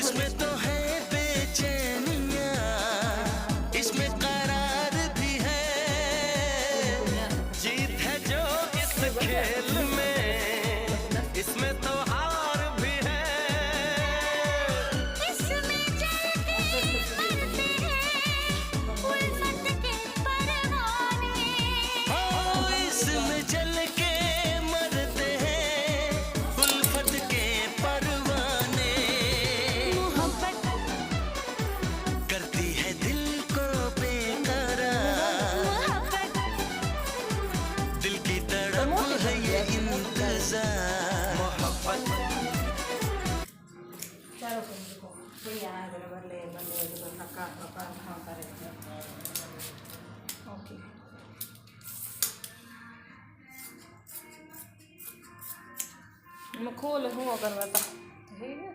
इसमें तो है बेचैनियाँ, इसमें करार भी है, जीत है जो इस खेल में, इसमें तो हार भी है। इसमें चलते मरते हैं उल्फत के परवाने। हो इसमें चल के मरते हैं उल्फत के परवाने। मोहब्बत करती है दिल को बेकरार, मोहब्बत दिल की तड़प है ये इंतजार। मोहब्बत ચાલો સમજો કોઈ આ બરાબર બને તો નકા નકા ખા કરે ઓકે मैं खोल हुआ करवाता ठीक है।